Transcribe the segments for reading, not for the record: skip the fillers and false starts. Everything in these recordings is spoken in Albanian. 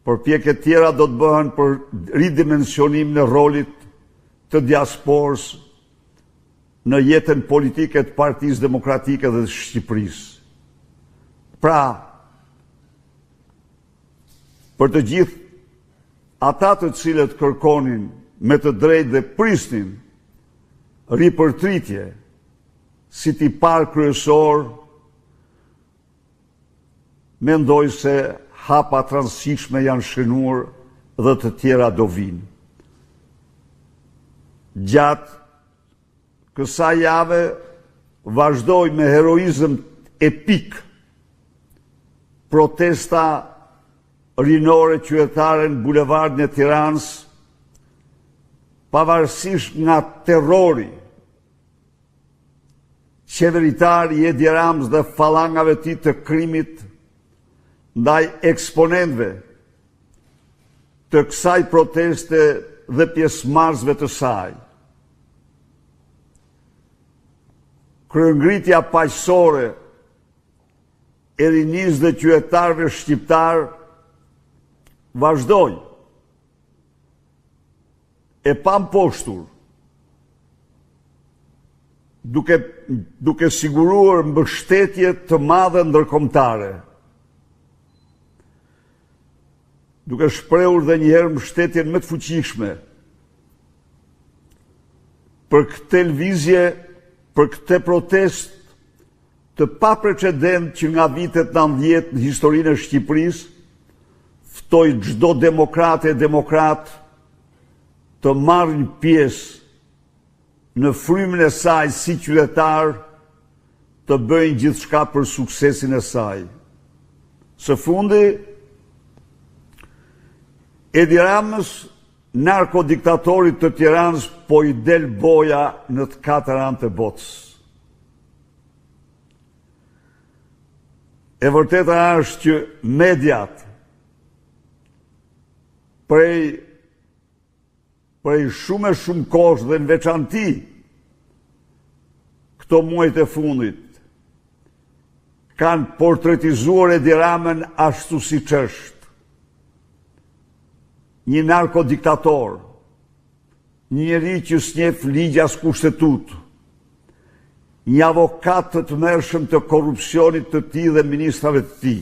Përpjekjet tjera do të bëhen për ridimensionim në rolit të diasporës në jetën politike të Partisë Demokratike dhe të Shqipërisë. Pra, për të gjithë ata të cilët kërkonin me të drejtë dhe prisnin ripërtritje si tipar kryesor, mendoj se hapa transishme janë shënuar dhe të tjera do vinë. Gjatë kësaj jave vazhdoi me heroizëm epik protesta rinore qytetare në bulevardin e Tiranës, pavarësisht nga terrori qeveritar i Edi Ramës dhe fallangave të tij të krimit ndaj eksponentëve të kësaj proteste dhe pjesëmarrësve të saj. Kryengritja paqësore e rinisë dhe qytetarëve shqiptar vazhdoi e pamposhtur, duke siguruar mbështetje të madhe ndërkombëtare, duke shprehur dhe njëherë mbështetjen më të fuqishme për këtë lëvizje, për këtë protest të paprecedent që nga vitet 90 në historinë e Shqipërisë ftoi çdo demokrat të marrin pjesë në frymën e saj si qytetar, të bëjnë gjithçka për suksesin e saj. Së fundi, Edi Ramës, narkodiktatorit të Tiranës, po i del boja në të katër anë të botës. E vërteta është që mediat prej shumë kohësh dhe në veçanti këto muajt e fundit kanë portretizuar Edi Ramën ashtu siç është. Një narkodiktator, një njeri që s'njeh ligj as kushtetut, një avokat të tmerrshëm të korrupsionit të tij dhe ministrave të tij.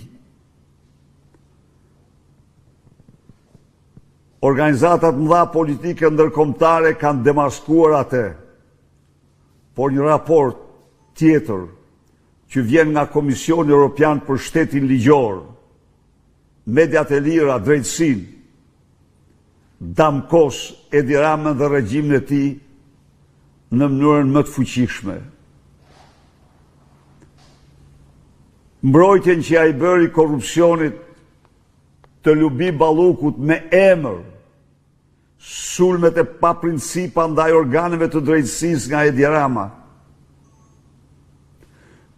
Organizatat mëdha politike ndërkombëtare kanë demaskuar atë, por një raport tjetër që vjen nga Komisioni Evropian për Shtetin Ligjor, mediat e lira, drejtësinë, damkos Edi Ramën dhe regjimin e tij në mënyrën më të fuqishme. Mbrojtjen që ai bëri korrupsionit të Lubi Ballukut me emër, sulmet e paprincipa ndaj organeve të drejtësisë nga Edi Rama,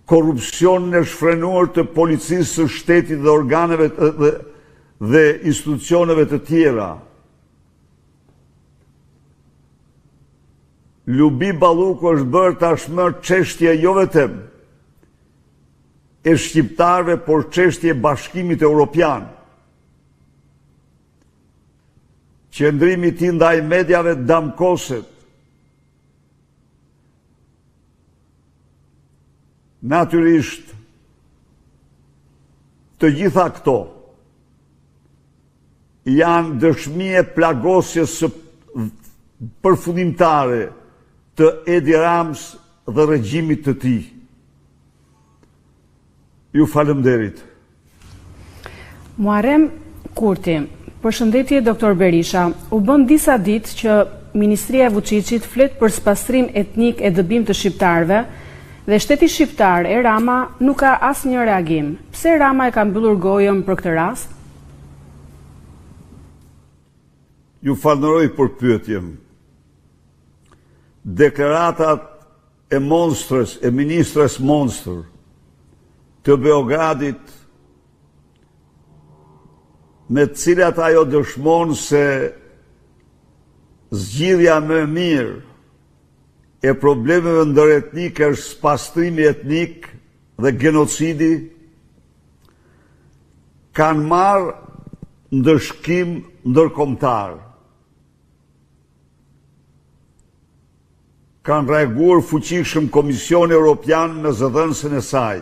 korrupsionin e shfrenuar të policisë së shtetit dhe organeve dhe institucioneve të tjera. Lubi Balluku është bërë tashmë çështje jo vetëm e shqiptarëve, por çështje e Bashkimit Evropian. Qëndrimi i tij ndaj mediave damkoset. Natyrisht, të gjitha këto janë dëshmi e plagosjes së përfundimtare të Edi Ramës dhe regjimit të tij. Ju faleminderit. Muharrem Kurti, përshëndetje Dr. Berisha. U bën disa ditë që Ministria e Vučićit flet për spastrim etnik e dëbim të shqiptarëve dhe shteti shqiptar e Rama nuk ka asnjë reagim. Pse Rama e ka mbyllur gojën për këtë rast? Ju falenderoj për pyetjen. Deklaratat e monstrës, e ministres monstër të Beogradit, me të cilat ajo dëshmon se zgjidhja më e mirë e problemeve ndëretnike është spastrimi etnik dhe genocidi, kanë marrë ndëshkim ndërkombëtar. Kanë reaguar fuqishëm Komisioni Evropian në zëdhënësën e saj.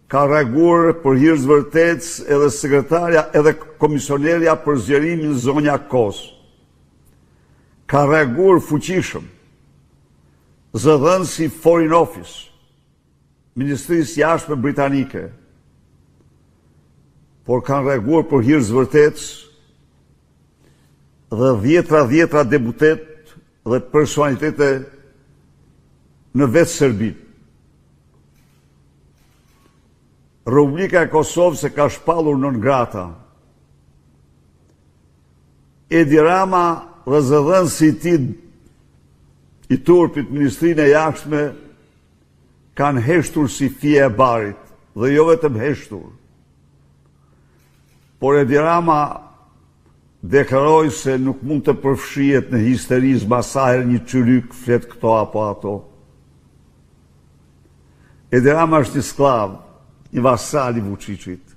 Ka reaguar për hir të vërtetës edhe sekretarja edhe komisionerja për zgjerimin zonja Kos. Ka reaguar fuqishëm zëdhënësi Foreign Office, Ministrisë Jashtme Britanike, por kanë reaguar për hir të vërtetës dhe dhjetra deputet dhe personalitete në vetë Serbi. Republika e Kosovës e ka shpallur non grata. Edi Rama dhe zëdhënësi i turpit Ministrinë e Jashtme kanë heshtur si fije e barit, dhe jo vetëm heshtur. Por Edi Rama deklaroi se nuk mund të përfshihet në histerizëm asaj një çyryk flet këto apo ato. Edi Rama është një sklav, një vasal i Vučićit.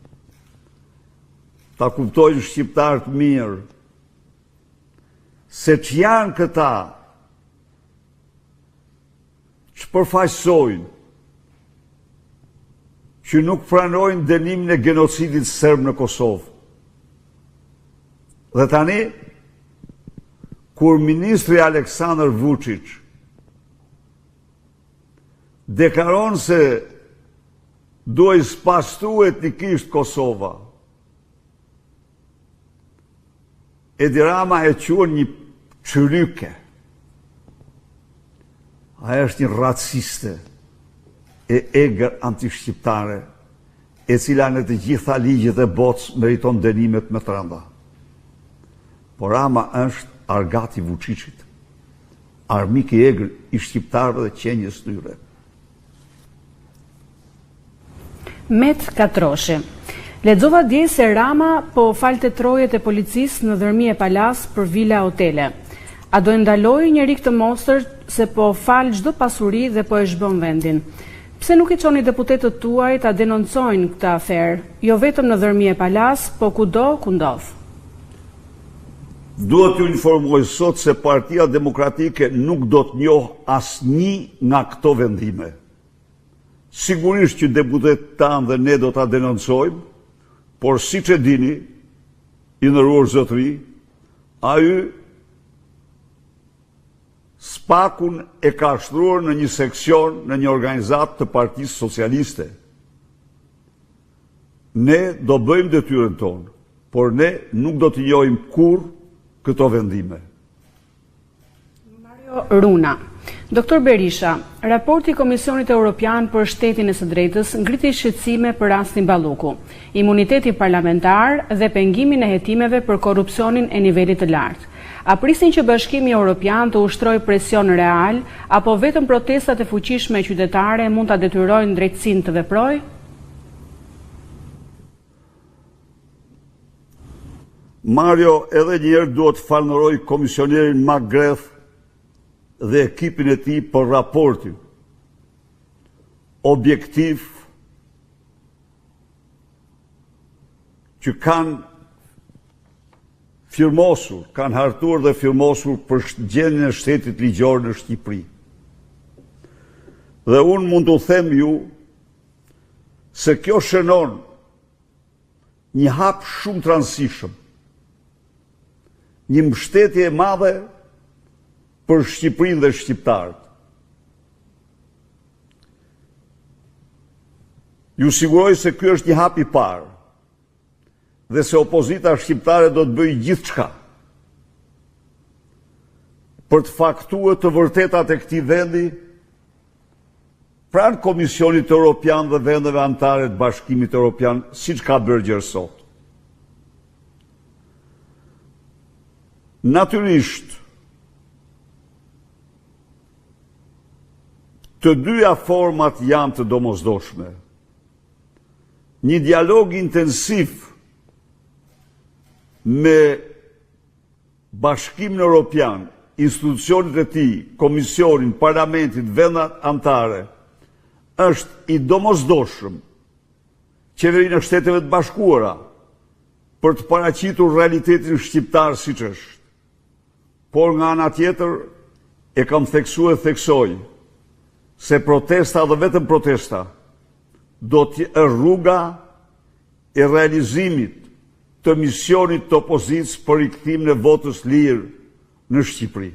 Ta kuptojnë shqiptarët mirë se që janë këta që përfaqësojnë, që nuk pranojnë dënimin e genocidit serb në Kosovë. Dhe tani, kur ministri Aleksandar Vučić deklaron se duhet spastu etnikisht Kosova, Edi Rama e quan një çyryke. Aja është një raciste e egër antishqiptare, e cila në të gjitha ligjet e botës meriton dënimet më të rënda. Por Rama është argati Vučićit, armik i egër i shqiptarëve dhe qenjes tyre. Met Katroshi. Lexova dje se Rama po falte trojet e policisë në dhërmie palas për vila hotele. A do ndalojë njëri këtë monstër se po fal çdo pasuri dhe po e zhbon vendin? Pse nuk i çoni deputetët tuaj ta denoncojnë këtë aferë, jo vetëm në dhërmie palas, po kudo ku ndodh? Duhet ju informoj sot se Partia Demokratike nuk do të njohë asnjë nga këto vendime. Sigurisht që deputetët tanë dhe ne do ta denoncojmë, por siç e dini, i nderuar zotëri, ai spakun e ka shtruar në një seksion në një organizatë të Partisë Socialiste. Ne do bëjmë detyrën tonë, por ne nuk do t'i njohim kurrë këto vendime. Mario Runa. Doktor Berisha, raporti Komisionit Evropian për shtetin e së drejtës ngriti shqetësime për rastin Balluku, imunitetin parlamentar dhe pengimin e hetimeve për korrupsionin e nivelit të lartë. A prisin që Bashkimi Evropian të ushtrojë presion real, apo vetëm protestat e fuqishme qytetare mund ta detyrojnë drejtësinë të veprojë? Mario, edhe njëherë duhet falënderoj komisionerin McGrath dhe ekipin e tij për raportin objektiv që kanë firmosur, kanë hartuar dhe firmosur për gjendjen e shtetit ligjor në Shqipëri. Dhe unë mund t'u them ju se kjo shënon një hap shumë të rëndësishëm, një mbështetje e madhe për Shqipërinë dhe shqiptarët. Ju siguroj se ky është një hap i parë dhe se opozita shqiptare do të bëjë gjithçka për të faktuar të vërtetat e këtij vendi pranë Komisionit Evropian dhe vendeve anëtare të Bashkimit Evropian, siç ka bërë gjërë sot. Natyrisht, të dyja format janë të domosdoshme. Një dialog intensiv me Bashkimin Evropian, institucionet e tij, Komisionin, Parlamentin, vendat anëtare, është i domosdoshëm Qeverinë e Shteteve të Bashkuara, për të paraqitur realitetin shqiptar siç është. Por nga ana tjetër e kam theksoj se protesta dhe vetëm protesta do të rruga e realizimit të misionit të opozicës për rikthimin e votës lirë në Shqipëri.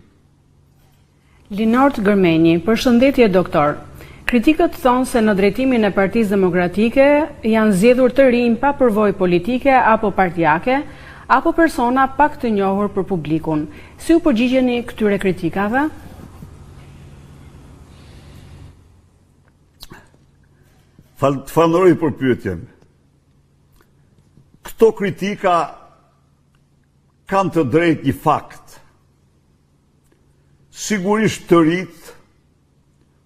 Linort Gërmeni, përshëndetje doktor. Kritikët thonë se në drejtimin e Partisë Demokratike janë zgjedhur të rinj pa përvojë politike apo partijake, apo persona pak të njohur për publikun. Si u përgjigjeni këtyre kritikave? Falenderoj për pyetjen. Këto kritika kanë të drejtë një fakt. Sigurisht të rinjt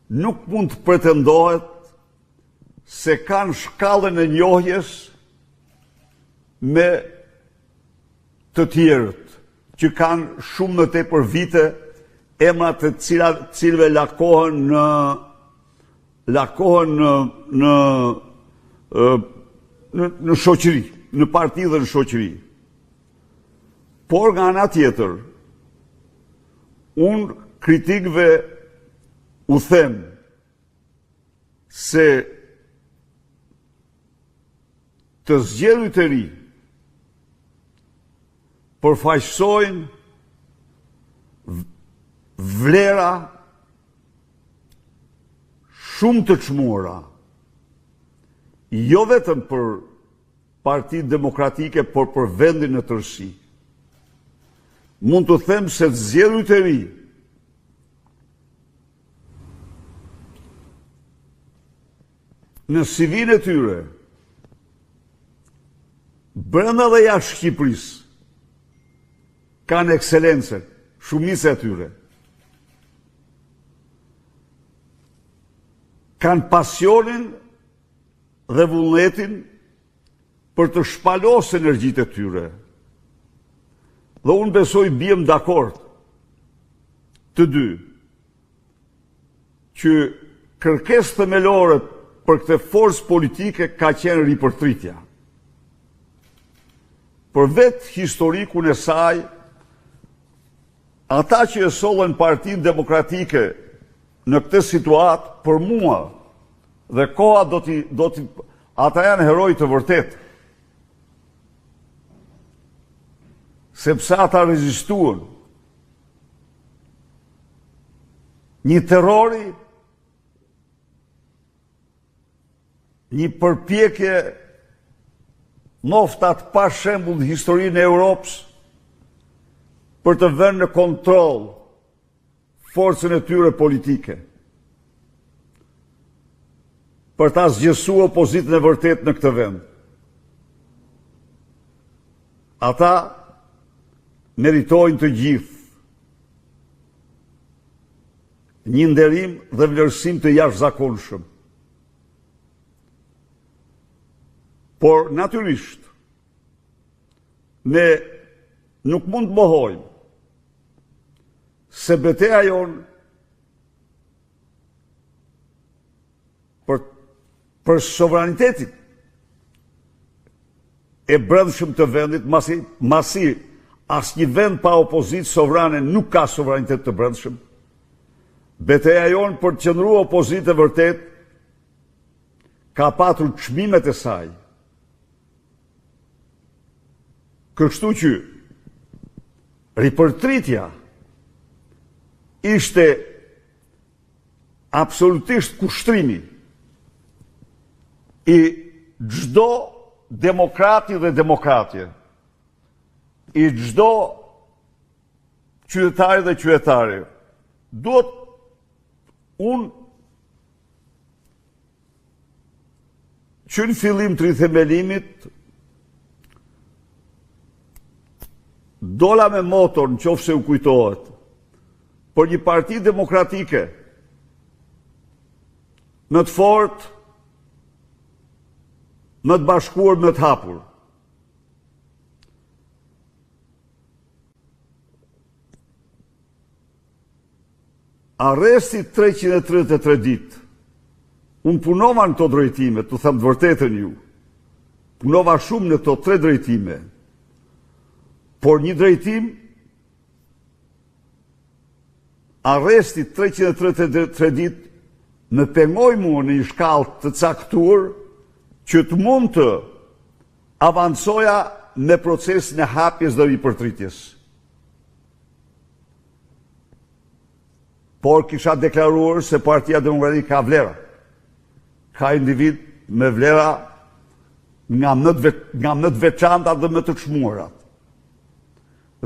nuk mund të pretendohet se kanë shkallën e njohjes me të tjerët, që kanë shumë më tepër vite, emra të cilëve lakohen në shoqëri, në parti dhe në shoqëri. Por nga ana tjetër, unë kritikëve u them se të zgjedhur të ri përfaqësojnë vlera shumë të çmuara, jo vetëm për Partinë Demokratike, por për vendin në tërësi. Mund të them se të zgjedhur të ri në CV-n e tyre, brenda dhe jashtë Shqipërisë, kanë ekselencë, shumica e tyre. Kanë pasionin dhe vullnetin për të shpalosur energjitë e tyre. Dhe unë besoj biem dakord të dy që kërkesë themelore për këtë forcë politike ka qenë ripërtritja. Për vetë historikun e saj, ata që e sollën Partinë Demokratike në këtë situatë, për mua dhe koha ata janë heroj të vërtet. Sepse ata rezistuan një terrori, një përpjekje noftat pa shembull në historinë e Europës për të vënë në kontroll forcën e tyre politike, për ta zgjesuar opozitën e vërtet në këtë vend. Ata meritojnë të gjithë një nderim dhe vlerësim të jashtëzakonshëm. Por, natyrisht, ne nuk mund të mohojmë se betejë jonë për sovranitetin e brendshëm të vendit, masi asnjë vend pa opozitë sovrane nuk ka sovranitet të brendshëm. Betejë jonë për të qëndruar opozitë e vërtet ka patur çmimet e saj. Kështu që ripërtritja ishte absolutisht kushtrimi i çdo demokrati dhe demokratje, i çdo qytetari dhe qytetare. Duhet unë që në fillim të rithemelimit dola me motor, në qoftë se u kujtohet, për një parti demokratike më të fortë, më të bashkuar, më të hapur. Arresti 333 ditë. Unë punova në këto drejtime, të them të vërtetën ju. Punova shumë në këto 3 drejtime. por një drejtim arrestit 333 ditë më pengoj mua në një shkallë të caktuar që të mund të avancoja me procesin e hapjes dhe ripërtritjes. Por kisha deklaruar se Partia Demokratike ka vlera. Ka individ me vlera nga më të veçanta dhe më të çmuarat.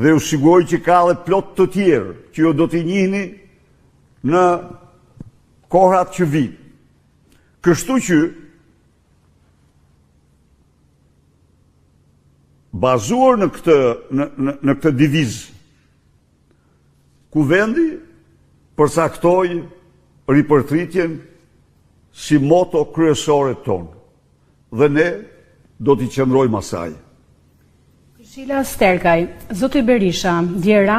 Dhe u siguroj që ka dhe plot të tjerë që ju do t'i njihni në kohrat që vi. Kështu që bazuar në këtë divizë, Kuvendi përcaktoi ripërtritjen si moto kryesore tonë. Dhe ne do t'i qëndrojmë asaj. Këshilla Sterkaj, zoti Berisha, dje